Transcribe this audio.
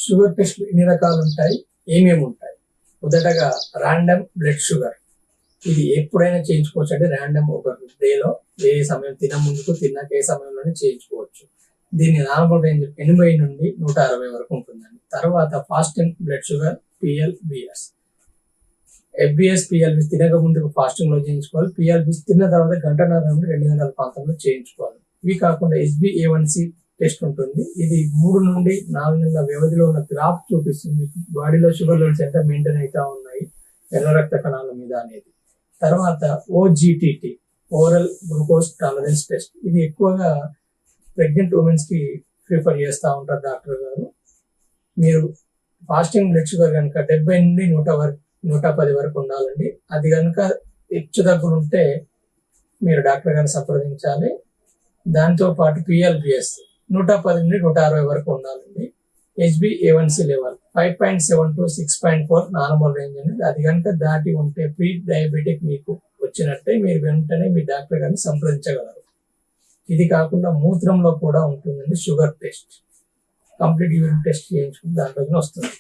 Sugar test ఎన్ని రకాలు ఉంటాయి, ఏమేమి ఉంటాయి? మొదటగా ర్యాండమ్ బ్లడ్ షుగర్. ఇది ఎప్పుడైనా చేయించుకోవచ్చు. అంటే ర్యాండమ్ ఒక డేలో ఏ సమయం తిన ముందుకు తిన్నాక ఏ సమయంలోనే చేయించుకోవచ్చు. దీని నార్మల్ రేంజ్ 80 నుండి 160 వరకు ఉంటుందండి. తర్వాత fasting blood sugar PLBS. FBS PLBS తినక ముందుకు ఫాస్టింగ్ లో చేయించుకోవాలి. PLBS తిన్న తర్వాత గంటన్నర నుండి 2 గంటల ప్రాంతంలో చేయించుకోవాలి. ఇవి కాకుండా HbA1c టెస్ట్ ఉంటుంది. ఇది 3 నుండి 4 నెలల వ్యవధిలో ఉన్న గ్రాఫ్ చూపిస్తుంది బాడీలో షుగర్ లెవెల్స్ ఎంత మెయింటైన్ అవుతా ఉన్నాయి ఎర్ర రక్త కణాల మీద అనేది. తర్వాత OGTT oral glucose tolerance test. ఇది ఎక్కువగా ప్రెగ్నెంట్ ఉమెన్స్ కి ప్రిఫర్ చేస్తూ ఉంటారు డాక్టర్ గారు. మీరు ఫాస్టింగ్ బ్లడ్ షుగర్ కనుక 70 నుండి 110 వరకు ఉండాలండి. అది కనుక హెచ్చు తగ్గులు ఉంటే మీరు డాక్టర్ గారిని సంప్రదించాలి. దాంతో పాటు PLBS 110 నుండి 160 వరకు ఉండాలండి. HbA1c level 5.7 to 6.4 normal range అనేది. అది కనుక దాటి ఉంటే ప్రీ డయాబెటిక్ మీకు వచ్చినట్టే, మీరు వెంటనే మీ డాక్టర్ గారిని సంప్రదించగలరు. ఇది కాకుండా మూత్రంలో కూడా ఉంటుందండి sugar test. Complete urine test చేయించుకుని దాంట్లోనే వస్తుంది.